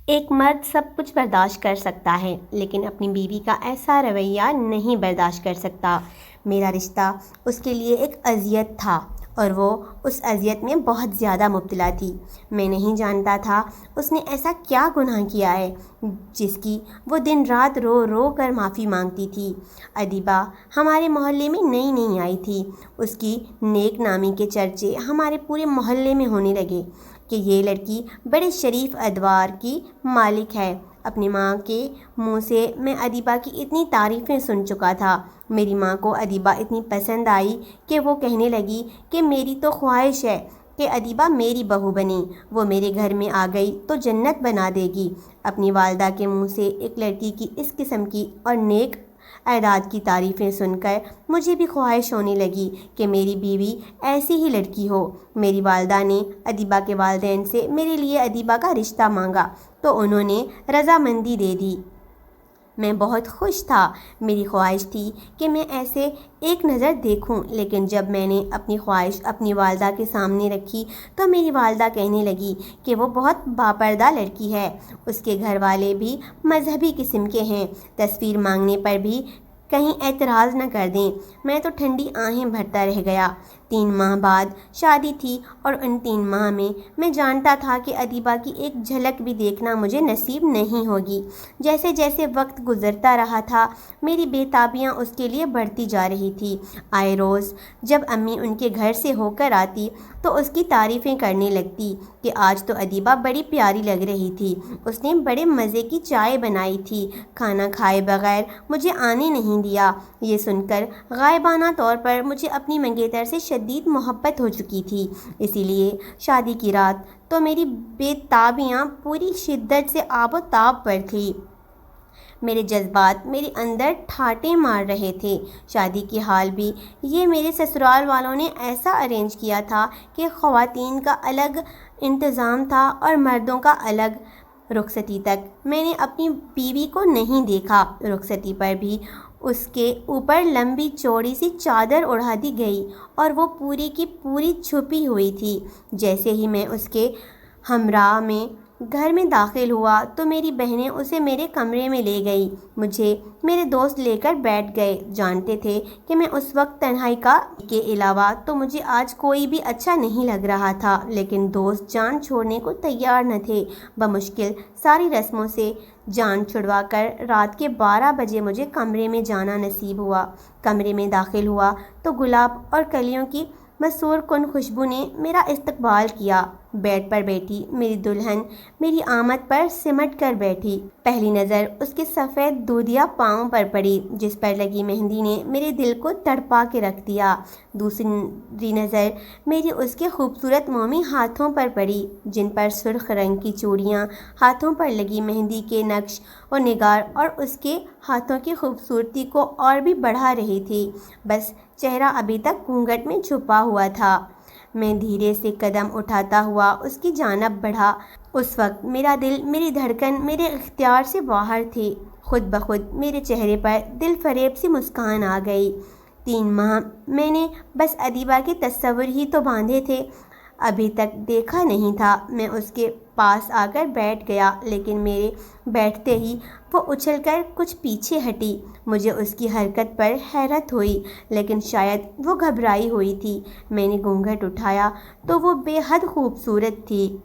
ایک مرد سب کچھ برداشت کر سکتا ہے لیکن اپنی بیوی کا ایسا رویہ نہیں برداشت کر سکتا۔ میرا رشتہ اس کے لیے ایک اذیت تھا اور وہ اس اذیت میں بہت زیادہ مبتلا تھی۔ میں نہیں جانتا تھا اس نے ایسا کیا گناہ کیا ہے جس کی وہ دن رات رو رو کر معافی مانگتی تھی۔ ادیبہ ہمارے محلے میں نئی نئی آئی تھی۔ اس کی نیک نامی کے چرچے ہمارے پورے محلے میں ہونے لگے کہ یہ لڑکی بڑے شریف ادوار کی مالک ہے۔ اپنی ماں کے منہ سے میں ادیبہ کی اتنی تعریفیں سن چکا تھا۔ میری ماں کو ادیبہ اتنی پسند آئی کہ وہ کہنے لگی کہ میری تو خواہش ہے کہ ادیبہ میری بہو بنے، وہ میرے گھر میں آ گئی تو جنت بنا دے گی۔ اپنی والدہ کے منہ سے ایک لڑکی کی اس قسم کی اور نیک اعداد کی تعریفیں سن کر مجھے بھی خواہش ہونے لگی کہ میری بیوی ایسی ہی لڑکی ہو۔ میری والدہ نے ادیبہ کے والدین سے میرے لیے ادیبہ کا رشتہ مانگا تو انہوں نے رضامندی دے دی۔ میں بہت خوش تھا۔ میری خواہش تھی کہ میں ایسے ایک نظر دیکھوں، لیکن جب میں نے اپنی خواہش اپنی والدہ کے سامنے رکھی تو میری والدہ کہنے لگی کہ وہ بہت باپردہ لڑکی ہے۔ اس کے گھر والے بھی مذہبی قسم کے ہیں، تصویر مانگنے پر بھی کہیں اعتراض نہ کر دیں۔ میں تو ٹھنڈی آہیں بھرتا رہ گیا۔ 3 ماہ بعد شادی تھی اور ان 3 ماہ میں جانتا تھا کہ ادیبہ کی ایک جھلک بھی دیکھنا مجھے نصیب نہیں ہوگی۔ جیسے جیسے وقت گزرتا رہا تھا میری بے تابیاں اس کے لیے بڑھتی جا رہی تھی۔ آئے روز جب امی ان کے گھر سے ہو کر آتی تو اس کی تعریفیں کرنے لگتی کہ آج تو ادیبہ بڑی پیاری لگ رہی تھی، اس نے بڑے مزے کی چائے بنائی تھی، کھانا کھائے بغیر مجھے آنے نہیں دیا۔ یہ سن کر غائبانہ طور پر مجھے اپنی منگیتر سے شدید محبت ہو چکی تھی، اسی لیے شادی کی رات تو میری بے تابیاں پوری شدت سے آب و تاب پر تھی۔ میرے جذبات میرے اندر ٹھاٹیں مار رہے تھے۔ شادی کی حال بھی یہ میرے سسرال والوں نے ایسا ارینج کیا تھا کہ خواتین کا الگ انتظام تھا اور مردوں کا الگ۔ رخصتی تک میں نے اپنی بیوی کو نہیں دیکھا۔ رخصتی پر بھی اس کے اوپر لمبی چوڑی سی چادر اڑا دی گئی اور وہ پوری کی پوری چھپی ہوئی تھی۔ جیسے ہی میں اس کے ہمراہ میں گھر میں داخل ہوا تو میری بہنیں اسے میرے کمرے میں لے گئی۔ مجھے میرے دوست لے کر بیٹھ گئے، جانتے تھے کہ میں اس وقت تنہائی کے علاوہ تو مجھے آج کوئی بھی اچھا نہیں لگ رہا تھا، لیکن دوست جان چھوڑنے کو تیار نہ تھے۔ بمشکل ساری رسموں سے جان چھڑوا کر رات کے 12 بجے مجھے کمرے میں جانا نصیب ہوا۔ کمرے میں داخل ہوا تو گلاب اور کلیوں کی مسرور کن خوشبو نے میرا استقبال کیا۔ بیڈ پر بیٹھی میری دلہن میری آمد پر سمٹ کر بیٹھی۔ پہلی نظر اس کے سفید دودھیا پاؤں پر پڑی جس پر لگی مہندی نے میرے دل کو تڑپا کے رکھ دیا۔ دوسری نظر میری اس کے خوبصورت مومی ہاتھوں پر پڑی جن پر سرخ رنگ کی چوڑیاں، ہاتھوں پر لگی مہندی کے نقش و نگار اور اس کے ہاتھوں کی خوبصورتی کو اور بھی بڑھا رہی تھی، بس چہرہ ابھی تک گھونگھٹ میں چھپا ہوا تھا۔ میں دھیرے سے قدم اٹھاتا ہوا اس کی جانب بڑھا۔ اس وقت میرا دل، میری دھڑکن میرے اختیار سے باہر تھی۔ خود بخود میرے چہرے پر دل فریب سی مسکان آ گئی۔ 3 ماہ میں نے بس ادیبہ کے تصور ہی تو باندھے تھے، ابھی تک دیکھا نہیں تھا۔ میں اس کے پاس آ کر بیٹھ گیا لیکن میرے بیٹھتے ہی وہ اچھل کر کچھ پیچھے ہٹی۔ مجھے اس کی حرکت پر حیرت ہوئی لیکن شاید وہ گھبرائی ہوئی تھی۔ میں نے گھونگھٹ اٹھایا تو وہ بے حد خوبصورت تھی،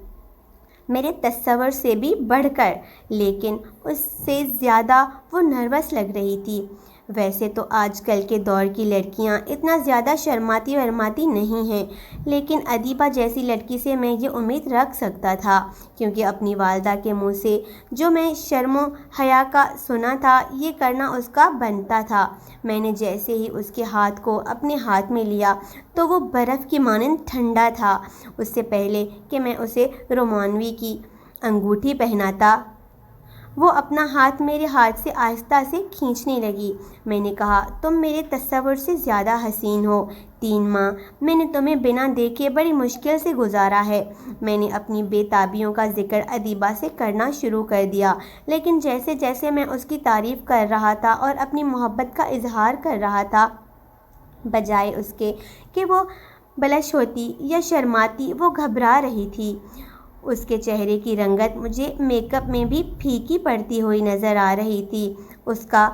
میرے تصور سے بھی بڑھ کر، لیکن اس سے زیادہ وہ نروس لگ رہی تھی۔ ویسے تو آج کل کے دور کی لڑکیاں اتنا زیادہ شرماتی ورماتی نہیں ہیں، لیکن ادیبہ جیسی لڑکی سے میں یہ امید رکھ سکتا تھا، کیونکہ اپنی والدہ کے منہ سے جو میں شرم و حیا کا سنا تھا یہ کرنا اس کا بنتا تھا۔ میں نے جیسے ہی اس کے ہاتھ کو اپنے ہاتھ میں لیا تو وہ برف کی مانند ٹھنڈا تھا۔ اس سے پہلے کہ میں اسے رومانوی کی انگوٹھی پہناتا وہ اپنا ہاتھ میرے ہاتھ سے آہستہ سے کھینچنے لگی۔ میں نے کہا، تم میرے تصور سے زیادہ حسین ہو۔ 3 ماہ میں نے تمہیں بنا دیکھے بڑی مشکل سے گزارا ہے۔ میں نے اپنی بے تابیوں کا ذکر ادیبہ سے کرنا شروع کر دیا، لیکن جیسے جیسے میں اس کی تعریف کر رہا تھا اور اپنی محبت کا اظہار کر رہا تھا، بجائے اس کے کہ وہ بلش ہوتی یا شرماتی، وہ گھبرا رہی تھی۔ اس کے چہرے کی رنگت مجھے میک اپ میں بھی پھیکی پڑتی ہوئی نظر آ رہی تھی۔ اس کا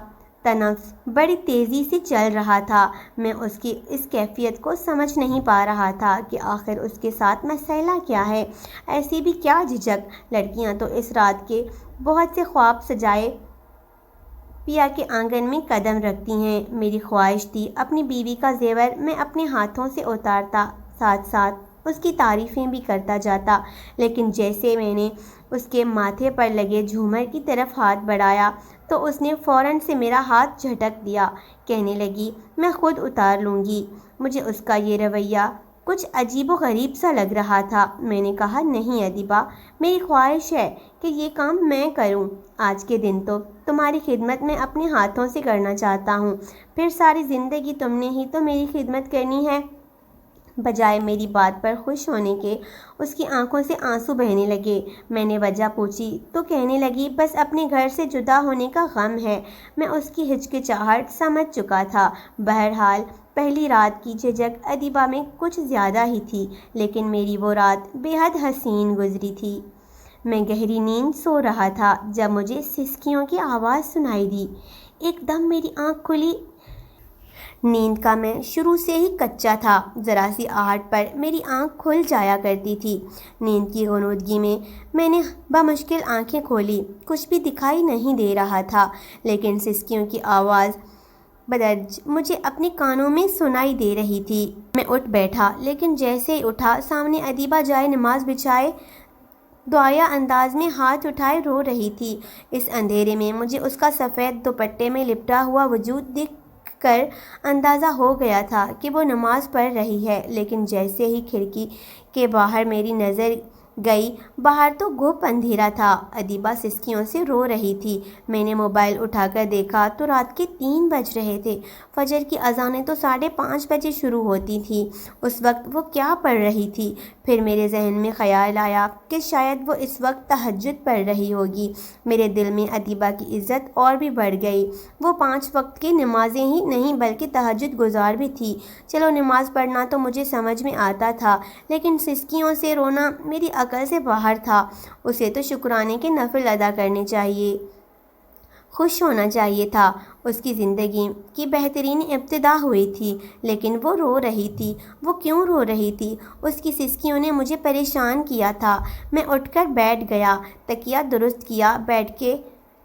تنفس بڑی تیزی سے چل رہا تھا۔ میں اس کی اس کیفیت کو سمجھ نہیں پا رہا تھا کہ آخر اس کے ساتھ مسئلہ کیا ہے۔ ایسی بھی کیا جھجک، لڑکیاں تو اس رات کے بہت سے خواب سجائے پیا کے آنگن میں قدم رکھتی ہیں۔ میری خواہش تھی اپنی بیوی کا زیور میں اپنے ہاتھوں سے اتارتا، ساتھ ساتھ اس کی تعریفیں بھی کرتا جاتا، لیکن جیسے میں نے اس کے ماتھے پر لگے جھومر کی طرف ہاتھ بڑھایا تو اس نے فوراً سے میرا ہاتھ جھٹک دیا، کہنے لگی میں خود اتار لوں گی۔ مجھے اس کا یہ رویہ کچھ عجیب و غریب سا لگ رہا تھا۔ میں نے کہا نہیں ادیبہ، میری خواہش ہے کہ یہ کام میں کروں۔ آج کے دن تو تمہاری خدمت میں اپنے ہاتھوں سے کرنا چاہتا ہوں، پھر ساری زندگی تم نے ہی تو میری خدمت کرنی ہے۔ بجائے میری بات پر خوش ہونے کے اس کی آنکھوں سے آنسو بہنے لگے۔ میں نے وجہ پوچھی تو کہنے لگی بس اپنے گھر سے جدا ہونے کا غم ہے۔ میں اس کی ہچکچاہٹ سمجھ چکا تھا۔ بہرحال پہلی رات کی جھجک ادیبہ میں کچھ زیادہ ہی تھی، لیکن میری وہ رات بے حد حسین گزری تھی۔ میں گہری نیند سو رہا تھا جب مجھے سسکیوں کی آواز سنائی دی۔ ایک دم میری آنکھ کھلی۔ نیند کا میں شروع سے ہی کچا تھا، ذرا سی آہٹ پر میری آنکھ کھل جایا کرتی تھی۔ نیند کی غنودگی میں میں نے بمشکل آنکھیں کھولی، کچھ بھی دکھائی نہیں دے رہا تھا، لیکن سسکیوں کی آواز بدرج مجھے اپنے کانوں میں سنائی دے رہی تھی۔ میں اٹھ بیٹھا، لیکن جیسے ہی اٹھا سامنے ادیبہ جائے نماز بچھائے دعائیہ انداز میں ہاتھ اٹھائے رو رہی تھی۔ اس اندھیرے میں مجھے اس کا سفید دوپٹے میں لپٹا ہوا وجود دیکھ کر اندازہ ہو گیا تھا کہ وہ نماز پڑھ رہی ہے، لیکن جیسے ہی کھڑکی کے باہر میری نظر گئی، باہر تو گھپ اندھیرا تھا۔ ادیبہ سسکیوں سے رو رہی تھی۔ میں نے موبائل اٹھا کر دیکھا تو رات کے 3 بج رہے تھے۔ فجر کی اذانیں تو 5:30 بجے شروع ہوتی تھیں۔ اس وقت وہ کیا پڑھ رہی تھی؟ پھر میرے ذہن میں خیال آیا کہ شاید وہ اس وقت تہجد پڑھ رہی ہوگی۔ میرے دل میں ادیبہ کی عزت اور بھی بڑھ گئی۔ وہ 5 وقت کی نمازیں ہی نہیں بلکہ تہجد گزار بھی تھی۔ چلو نماز پڑھنا تو مجھے سمجھ میں آتا تھا، لیکن سسکیوں سے رونا میری عقل سے باہر تھا۔ اسے تو شکرانے کے نفل ادا کرنے چاہیے، خوش ہونا چاہیے تھا۔ اس کی زندگی کی بہترین ابتدا ہوئی تھی، لیکن وہ رو رہی تھی۔ وہ کیوں رو رہی تھی؟ اس کی سسکیوں نے مجھے پریشان کیا تھا۔ میں اٹھ کر بیٹھ گیا، تکیہ درست کیا، بیڈ کے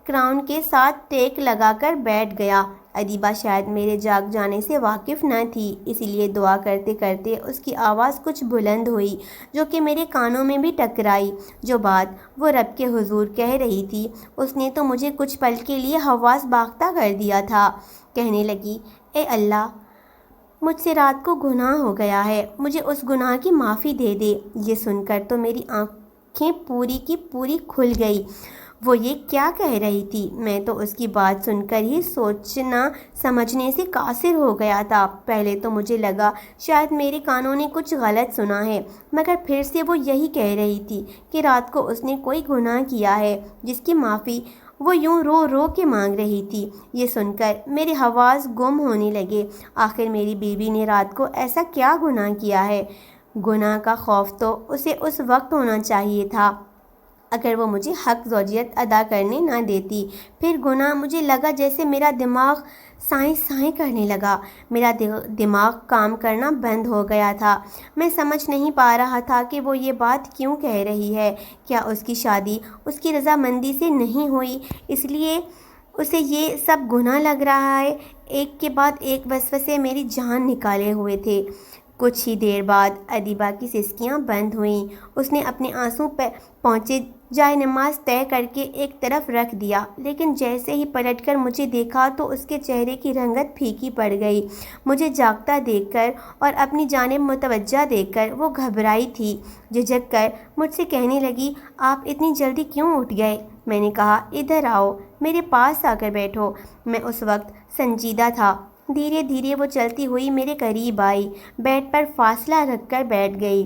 کراؤن کے ساتھ ٹیک لگا کر بیٹھ گیا۔ ادیبہ شاید میرے جاگ جانے سے واقف نہ تھی، اسی لیے دعا کرتے کرتے اس کی آواز کچھ بلند ہوئی، جو کہ میرے کانوں میں بھی ٹکرائی۔ جو بات وہ رب کے حضور کہہ رہی تھی، اس نے تو مجھے کچھ پل کے لیے حواس باختہ کر دیا تھا۔ کہنے لگی اے اللہ، مجھ سے رات کو گناہ ہو گیا ہے، مجھے اس گناہ کی معافی دے دے۔ یہ سن کر تو میری آنکھیں پوری کی پوری کھل گئی۔ وہ یہ کیا کہہ رہی تھی؟ میں تو اس کی بات سن کر ہی سوچنا سمجھنے سے قاصر ہو گیا تھا۔ پہلے تو مجھے لگا شاید میرے کانوں نے کچھ غلط سنا ہے، مگر پھر سے وہ یہی کہہ رہی تھی کہ رات کو اس نے کوئی گناہ کیا ہے جس کی معافی وہ یوں رو رو کے مانگ رہی تھی۔ یہ سن کر میرے حواس گم ہونے لگے۔ آخر میری بیوی نے رات کو ایسا کیا گناہ کیا ہے؟ گناہ کا خوف تو اسے اس وقت ہونا چاہیے تھا اگر وہ مجھے حق زوجیت ادا کرنے نہ دیتی۔ پھر گناہ؟ مجھے لگا جیسے میرا دماغ سائیں سائیں کرنے لگا۔ میرا دماغ کام کرنا بند ہو گیا تھا۔ میں سمجھ نہیں پا رہا تھا کہ وہ یہ بات کیوں کہہ رہی ہے۔ کیا اس کی شادی اس کی رضامندی سے نہیں ہوئی، اس لیے اسے یہ سب گناہ لگ رہا ہے؟ ایک کے بعد ایک وسوسے میری جان نکالے ہوئے تھے۔ کچھ ہی دیر بعد ادیبہ کی سسکیاں بند ہوئیں۔ اس نے اپنے آنسو پہنچے جائے نماز طے کر کے ایک طرف رکھ دیا، لیکن جیسے ہی پلٹ کر مجھے دیکھا تو اس کے چہرے کی رنگت پھیکی پڑ گئی۔ مجھے جاگتا دیکھ کر اور اپنی جانب متوجہ دیکھ کر وہ گھبرائی تھی۔ جھجک کر مجھ سے کہنے لگی آپ اتنی جلدی کیوں اٹھ گئے؟ میں نے کہا ادھر آؤ، میرے پاس آ کر بیٹھو۔ میں اس وقت سنجیدہ تھا۔ دھیرے دھیرے وہ چلتی ہوئی میرے قریب آئی، بیڈ پر فاصلہ رکھ کر بیٹھ گئی۔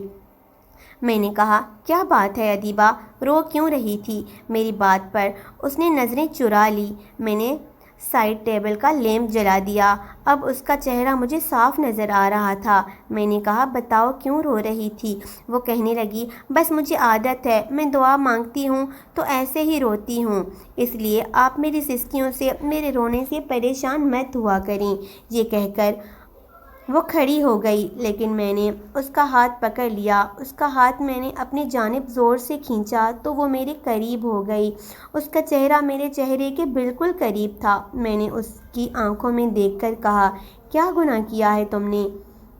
میں نے کہا کیا بات ہے ادیبہ، رو کیوں رہی تھی؟ میری بات پر اس نے نظریں چرا لی۔ میں نے سائڈ ٹیبل کا لیمپ جلا دیا۔ اب اس کا چہرہ مجھے صاف نظر آ رہا تھا۔ میں نے کہا، بتاؤ کیوں رو رہی تھی؟ وہ کہنے لگی، بس مجھے عادت ہے، میں دعا مانگتی ہوں تو ایسے ہی روتی ہوں، اس لیے آپ میری سسکیوں سے، میرے رونے سے پریشان مت ہوا کریں۔ یہ کہہ کر وہ کھڑی ہو گئی، لیکن میں نے اس کا ہاتھ پکڑ لیا۔ اس کا ہاتھ میں نے اپنی جانب زور سے کھینچا تو وہ میرے قریب ہو گئی۔ اس کا چہرہ میرے چہرے کے بالکل قریب تھا۔ میں نے اس کی آنکھوں میں دیکھ کر کہا، کیا گناہ کیا ہے تم نے؟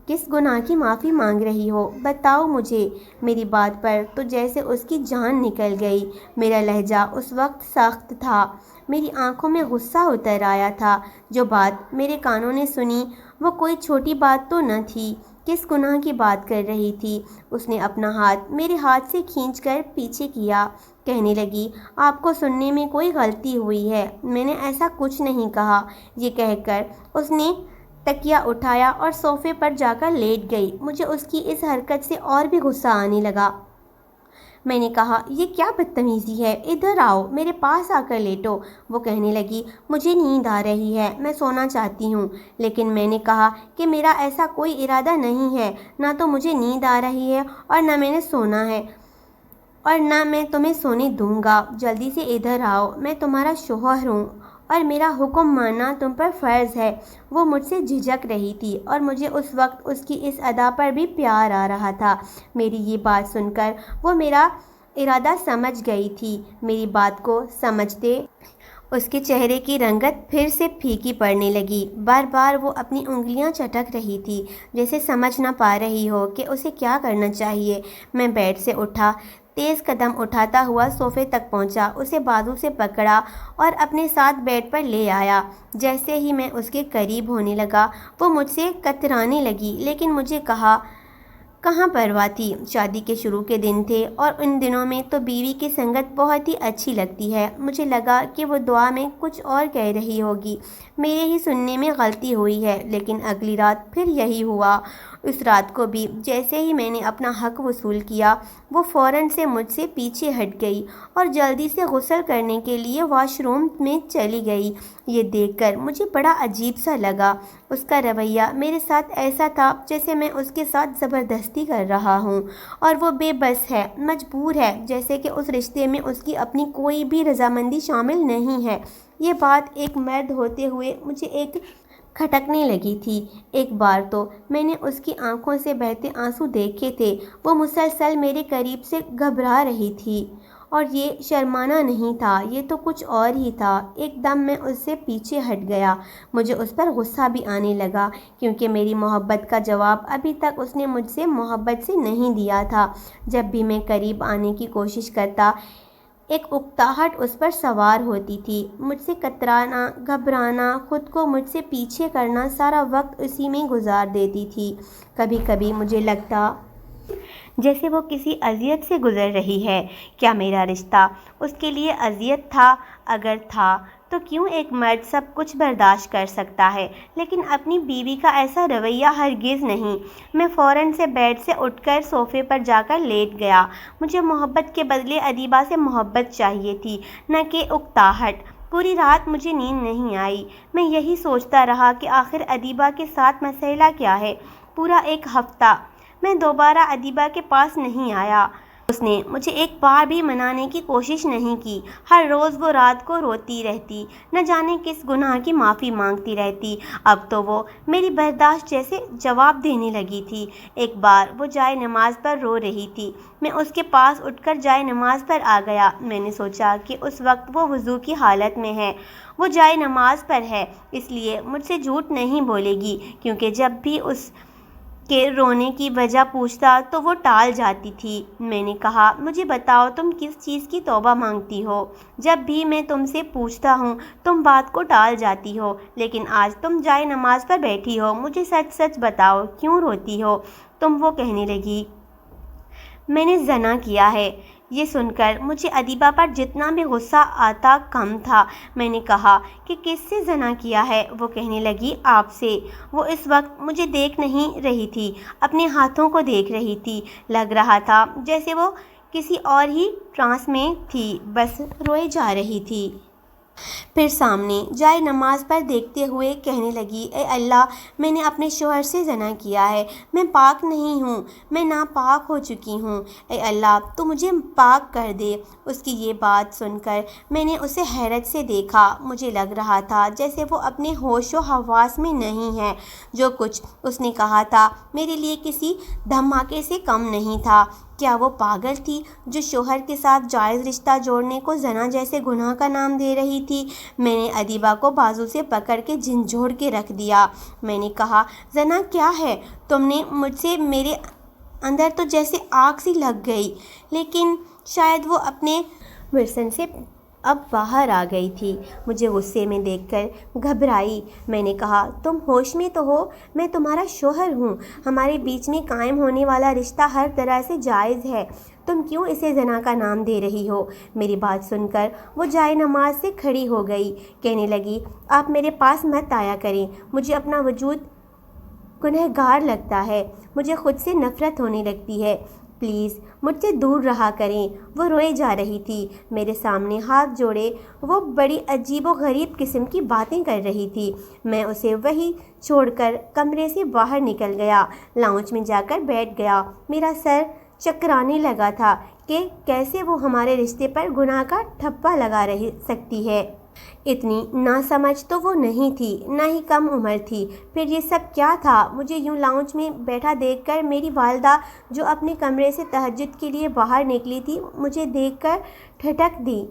کس گناہ کی معافی مانگ رہی ہو؟ بتاؤ مجھے۔ میری بات پر تو جیسے اس کی جان نکل گئی۔ میرا لہجہ اس وقت سخت تھا، میری آنکھوں میں غصہ اتر آیا تھا۔ جو بات میرے کانوں نے سنی وہ کوئی چھوٹی بات تو نہ تھی۔ کس گناہ کی بات کر رہی تھی؟ اس نے اپنا ہاتھ میرے ہاتھ سے کھینچ کر پیچھے کیا، کہنے لگی، آپ کو سننے میں کوئی غلطی ہوئی ہے، میں نے ایسا کچھ نہیں کہا۔ یہ کہہ کر اس نے تکیہ اٹھایا اور صوفے پر جا کر لیٹ گئی۔ مجھے اس کی اس حرکت سے اور بھی غصہ آنے لگا۔ میں نے کہا، یہ کیا بدتمیزی ہے؟ ادھر آؤ، میرے پاس آ کر لیٹو۔ وہ کہنے لگی، مجھے نیند آ رہی ہے، میں سونا چاہتی ہوں۔ لیکن میں نے کہا کہ میرا ایسا کوئی ارادہ نہیں ہے، نہ تو مجھے نیند آ رہی ہے اور نہ میں نے سونا ہے اور نہ میں تمہیں سونے دوں گا۔ جلدی سے ادھر آؤ، میں تمہارا شوہر ہوں اور میرا حکم ماننا تم پر فرض ہے۔ وہ مجھ سے جھجک رہی تھی اور مجھے اس وقت اس کی اس ادا پر بھی پیار آ رہا تھا۔ میری یہ بات سن کر وہ میرا ارادہ سمجھ گئی تھی۔ میری بات کو سمجھتے اس کے چہرے کی رنگت پھر سے پھیکی پڑنے لگی۔ بار بار وہ اپنی انگلیاں چٹک رہی تھی، جیسے سمجھ نہ پا رہی ہو کہ اسے کیا کرنا چاہیے۔ میں بیڈ سے اٹھا، تیز قدم اٹھاتا ہوا صوفے تک پہنچا، اسے بازو سے پکڑا اور اپنے ساتھ بیڈ پر لے آیا۔ جیسے ہی میں اس کے قریب ہونے لگا وہ مجھ سے کترانے لگی، لیکن مجھے کہاں پرواہ تھی۔ شادی کے شروع کے دن تھے اور ان دنوں میں تو بیوی کی سنگت بہت ہی اچھی لگتی ہے۔ مجھے لگا کہ وہ دعا میں کچھ اور کہہ رہی ہوگی، میرے ہی سننے میں غلطی ہوئی ہے، لیکن اگلی رات پھر یہی ہوا۔ اس رات کو بھی جیسے ہی میں نے اپنا حق وصول کیا، وہ فوراً سے مجھ سے پیچھے ہٹ گئی اور جلدی سے غسل کرنے کے لیے واش روم میں چلی گئی۔ یہ دیکھ کر مجھے بڑا عجیب سا لگا۔ اس کا رویہ میرے ساتھ ایسا تھا جیسے میں اس کے ساتھ زبردستی کر رہا ہوں اور وہ بے بس ہے، مجبور ہے، جیسے کہ اس رشتے میں اس کی اپنی کوئی بھی رضامندی شامل نہیں ہے۔ یہ بات ایک مرد ہوتے ہوئے مجھے ایک کھٹکنے لگی تھی۔ ایک بار تو میں نے اس کی آنکھوں سے بہتے آنسو دیکھے تھے، وہ مسلسل میرے قریب سے گھبرا رہی تھی، اور یہ شرمانا نہیں تھا، یہ تو کچھ اور ہی تھا۔ ایک دم میں اس سے پیچھے ہٹ گیا۔ مجھے اس پر غصہ بھی آنے لگا، کیونکہ میری محبت کا جواب ابھی تک اس نے مجھ سے محبت سے نہیں دیا تھا۔ جب بھی میں قریب آنے کی کوشش کرتا، ایک اکتاہٹ اس پر سوار ہوتی تھی۔ مجھ سے کترانا، گھبرانا، خود کو مجھ سے پیچھے کرنا، سارا وقت اسی میں گزار دیتی تھی۔ کبھی کبھی مجھے لگتا جیسے وہ کسی اذیت سے گزر رہی ہے۔ کیا میرا رشتہ اس کے لیے اذیت تھا؟ اگر تھا تو کیوں ایک مرد سب کچھ برداشت کر سکتا ہے لیکن اپنی بیوی کا ایسا رویہ ہرگز نہیں؟ میں فوراً سے بیڈ سے اٹھ کر صوفے پر جا کر لیٹ گیا۔ مجھے محبت کے بدلے ادیبہ سے محبت چاہیے تھی، نہ کہ اکتاہٹ۔ پوری رات مجھے نیند نہیں آئی۔ میں یہی سوچتا رہا کہ آخر ادیبہ کے ساتھ مسئلہ کیا ہے۔ پورا ایک ہفتہ میں دوبارہ ادیبہ کے پاس نہیں آیا۔ اس نے مجھے ایک بار بھی منانے کی کوشش نہیں کی۔ ہر روز وہ رات کو روتی رہتی، نہ جانے کس گناہ کی معافی مانگتی رہتی۔ اب تو وہ میری برداشت جیسے جواب دینے لگی تھی۔ ایک بار وہ جائے نماز پر رو رہی تھی۔ میں اس کے پاس اٹھ کر جائے نماز پر آ گیا۔ میں نے سوچا کہ اس وقت وہ وضو کی حالت میں ہے، وہ جائے نماز پر ہے، اس لیے مجھ سے جھوٹ نہیں بولے گی، کیونکہ جب بھی اس کے رونے کی وجہ پوچھتا تو وہ ٹال جاتی تھی۔ میں نے کہا، مجھے بتاؤ تم کس چیز کی توبہ مانگتی ہو؟ جب بھی میں تم سے پوچھتا ہوں تم بات کو ٹال جاتی ہو، لیکن آج تم جائے نماز پر بیٹھی ہو، مجھے سچ سچ بتاؤ کیوں روتی ہو تم؟ وہ کہنے لگی، میں نے زنا کیا ہے۔ یہ سن کر مجھے ادیبہ پر جتنا بھی غصہ آتا کم تھا۔ میں نے کہا کہ کس سے زنا کیا ہے؟ وہ کہنے لگی، آپ سے۔ وہ اس وقت مجھے دیکھ نہیں رہی تھی، اپنے ہاتھوں کو دیکھ رہی تھی۔ لگ رہا تھا جیسے وہ کسی اور ہی ٹرانس میں تھی، بس روئے جا رہی تھی۔ پھر سامنے جائے نماز پر دیکھتے ہوئے کہنے لگی، اے اللہ، میں نے اپنے شوہر سے زنا کیا ہے، میں پاک نہیں ہوں، میں ناپاک ہو چکی ہوں، اے اللہ تو مجھے پاک کر دے۔ اس کی یہ بات سن کر میں نے اسے حیرت سے دیکھا، مجھے لگ رہا تھا جیسے وہ اپنے ہوش و حواس میں نہیں ہے۔ جو کچھ اس نے کہا تھا میرے لیے کسی دھماکے سے کم نہیں تھا۔ کیا وہ پاگل تھی جو شوہر کے ساتھ جائز رشتہ جوڑنے کو زنا جیسے گناہ کا نام دے رہی تھی؟ میں نے ادیبہ کو بازو سے پکڑ کے جھنجھوڑ کے رکھ دیا۔ میں نے کہا، زنا کیا ہے؟ تم نے مجھ سے، میرے اندر تو جیسے آگ سی لگ گئی، لیکن شاید وہ اپنے ورژن سے اب باہر آ گئی تھی۔ مجھے غصے میں دیکھ کر گھبرائی۔ میں نے کہا، تم ہوش میں تو ہو؟ میں تمہارا شوہر ہوں، ہمارے بیچ میں قائم ہونے والا رشتہ ہر طرح سے جائز ہے، تم کیوں اسے زنا کا نام دے رہی ہو؟ میری بات سن کر وہ جائے نماز سے کھڑی ہو گئی، کہنے لگی، آپ میرے پاس مت آیا کریں، مجھے اپنا وجود گنہگار لگتا ہے، مجھے خود سے نفرت ہونے لگتی ہے، پلیز مجھ سے دور رہا کریں۔ وہ روئے جا رہی تھی، میرے سامنے ہاتھ جوڑے وہ بڑی عجیب و غریب قسم کی باتیں کر رہی تھی۔ میں اسے وہیں چھوڑ کر کمرے سے باہر نکل گیا، لاؤنج میں جا کر بیٹھ گیا۔ میرا سر چکرانے لگا تھا کہ کیسے وہ ہمارے رشتے پر گناہ کا ٹھپا لگا رہ سکتی ہے۔ اتنی ناسمجھ تو وہ نہیں تھی، نہ ہی کم عمر تھی۔ پھر یہ سب کیا تھا؟ مجھے یوں لاؤنج میں بیٹھا دیکھ کر میری والدہ جو اپنے کمرے سے تہجد کے لیے باہر نکلی تھی، مجھے دیکھ کر ٹھٹک دی۔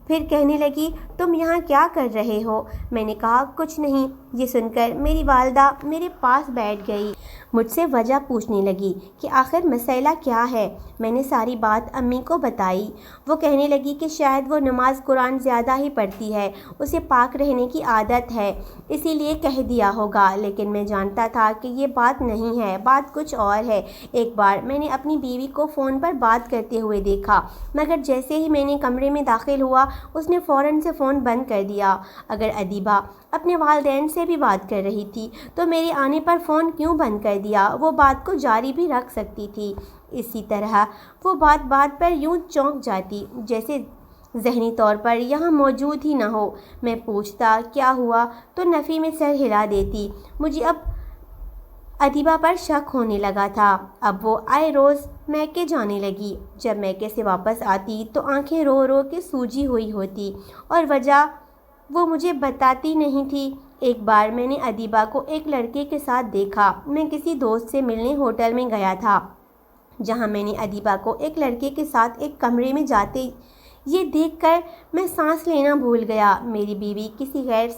پھر کہنے لگی، تم یہاں کیا کر رہے ہو؟ میں نے کہا، کچھ نہیں۔ یہ سن کر میری والدہ میرے پاس بیٹھ گئی، مجھ سے وجہ پوچھنے لگی کہ آخر مسئلہ کیا ہے۔ میں نے ساری بات امی کو بتائی۔ وہ کہنے لگی کہ شاید وہ نماز قرآن زیادہ ہی پڑھتی ہے، اسے پاک رہنے کی عادت ہے، اسی لیے کہہ دیا ہوگا، لیکن میں جانتا تھا کہ یہ بات نہیں ہے، بات کچھ اور ہے۔ ایک بار میں نے اپنی بیوی کو فون پر بات کرتے ہوئے دیکھا، مگر جیسے ہی میں نے کمرے میں داخل ہوا اس نے فوراً سے فون بند کر دیا۔ اگر ادیبہ اپنے والدین سے بھی بات کر رہی تھی تو میرے آنے پر فون کیوں بند کر دیا؟ وہ بات کو جاری بھی رکھ سکتی تھی۔ اسی طرح وہ بات بات پر یوں چونک جاتی جیسے ذہنی طور پر یہاں موجود ہی نہ ہو۔ میں پوچھتا کیا ہوا تو نفی میں سر ہلا دیتی۔ مجھے اب ادیبہ پر شک ہونے لگا تھا۔ اب وہ آئے روز میکے جانے لگی۔ جب میکے سے واپس آتی تو آنکھیں رو رو کے سوجی ہوئی ہوتی، اور وجہ وہ مجھے بتاتی نہیں تھی۔ ایک بار میں نے ادیبہ کو ایک لڑکے کے ساتھ دیکھا۔ میں کسی دوست سے ملنے ہوٹل میں گیا تھا، جہاں میں نے ادیبہ کو ایک لڑکے کے ساتھ ایک کمرے میں جاتے یہ دیکھ کر میں سانس لینا بھول گیا۔ میری بیوی کسی غیر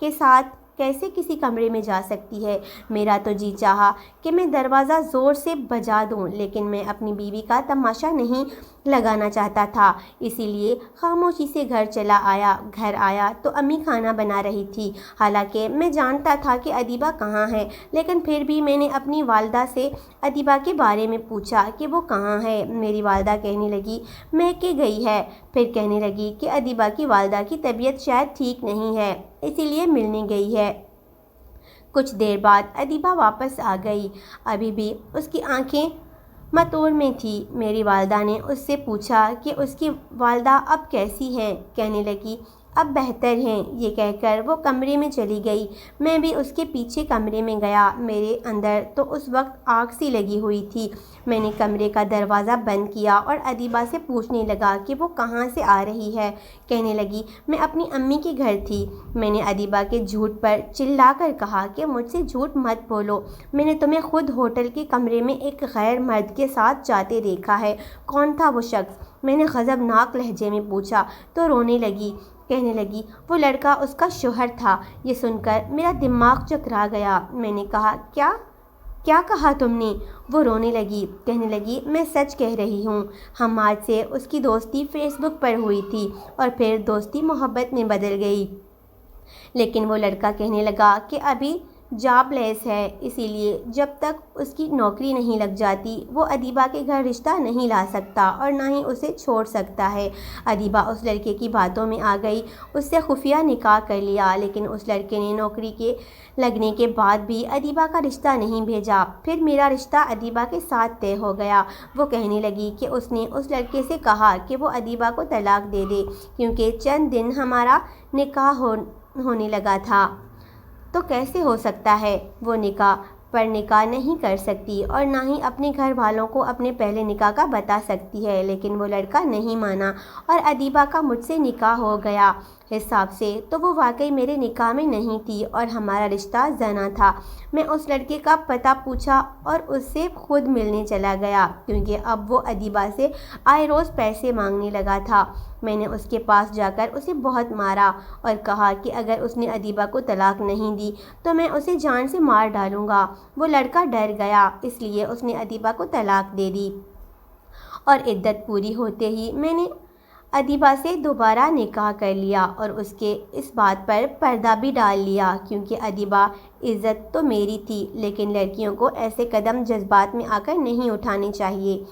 کے ساتھ کیسے کسی کمرے میں جا سکتی ہے؟ میرا تو جی چاہا کہ میں دروازہ زور سے بجا دوں، لیکن میں اپنی بیوی کا تماشا نہیں لگانا چاہتا تھا، اسی لیے خاموشی سے گھر آیا تو امی کھانا بنا رہی تھی۔ حالانکہ میں جانتا تھا کہ ادیبہ کہاں ہے، لیکن پھر بھی میں نے اپنی والدہ سے ادیبہ کے بارے میں پوچھا کہ وہ کہاں ہے۔ میری والدہ کہنے لگی، میکے گئی ہے۔ پھر کہنے لگی کہ ادیبہ کی والدہ کی طبیعت شاید ٹھیک نہیں ہے، اسی لیے ملنے گئی ہے۔ کچھ دیر بعد ادیبہ واپس آ گئی، ابھی بھی اس کی آنکھیں متوڑ میں تھی۔ میری والدہ نے اس سے پوچھا کہ اس کی والدہ اب کیسی ہیں؟ کہنے لگی، اب بہتر ہیں۔ یہ کہہ کر وہ کمرے میں چلی گئی۔ میں بھی اس کے پیچھے کمرے میں گیا۔ میرے اندر تو اس وقت آگ سی لگی ہوئی تھی۔ میں نے کمرے کا دروازہ بند کیا اور ادیبہ سے پوچھنے لگا کہ وہ کہاں سے آ رہی ہے۔ کہنے لگی، میں اپنی امی کے گھر تھی۔ میں نے ادیبہ کے جھوٹ پر چلا کر کہا کہ مجھ سے جھوٹ مت بولو، میں نے تمہیں خود ہوٹل کے کمرے میں ایک غیر مرد کے ساتھ جاتے دیکھا ہے۔ کون تھا وہ شخص؟ میں نے غضبناک لہجے میں پوچھا تو رونے لگی۔ کہنے لگی، وہ لڑکا اس کا شوہر تھا۔ یہ سن کر میرا دماغ چکرا گیا۔ میں نے کہا، کیا کہا تم نے؟ وہ رونے لگی، کہنے لگی، میں سچ کہہ رہی ہوں، حماد سے اس کی دوستی فیس بک پر ہوئی تھی اور پھر دوستی محبت میں بدل گئی۔ لیکن وہ لڑکا کہنے لگا کہ ابھی جابلیس ہے، اسی لیے جب تک اس کی نوکری نہیں لگ جاتی وہ ادیبہ کے گھر رشتہ نہیں لا سکتا اور نہ ہی اسے چھوڑ سکتا ہے۔ ادیبہ اس لڑکے کی باتوں میں آ گئی، اس سے خفیہ نکاح کر لیا، لیکن اس لڑکے نے نوکری کے لگنے کے بعد بھی ادیبہ کا رشتہ نہیں بھیجا۔ پھر میرا رشتہ ادیبہ کے ساتھ طے ہو گیا۔ وہ کہنے لگی کہ اس نے اس لڑکے سے کہا کہ وہ ادیبہ کو طلاق دے دے کیونکہ چند دن ہمارا نکاح ہونے لگا تھا۔ تو کیسے ہو سکتا ہے؟ وہ نکاح پر نکاح نہیں کر سکتی اور نہ ہی اپنے گھر والوں کو اپنے پہلے نکاح کا بتا سکتی ہے، لیکن وہ لڑکا نہیں مانا اور ادیبہ کا مجھ سے نکاح ہو گیا۔ حساب سے تو وہ واقعی میرے نکاح میں نہیں تھی اور ہمارا رشتہ زنا تھا۔ میں اس لڑکے کا پتہ پوچھا اور اس سے خود ملنے چلا گیا کیونکہ اب وہ ادیبہ سے آئے روز پیسے مانگنے لگا تھا۔ میں نے اس کے پاس جا کر اسے بہت مارا اور کہا کہ اگر اس نے ادیبہ کو طلاق نہیں دی تو میں اسے جان سے مار ڈالوں گا۔ وہ لڑکا ڈر گیا، اس لیے اس نے ادیبہ کو طلاق دے دی اور عدت پوری ہوتے ہی میں نے ادیبہ سے دوبارہ نکاح کر لیا اور اس کے اس بات پر پردہ بھی ڈال لیا کیونکہ ادیبہ عزت تو میری تھی، لیکن لڑکیوں کو ایسے قدم جذبات میں آ کر نہیں اٹھانے چاہیے۔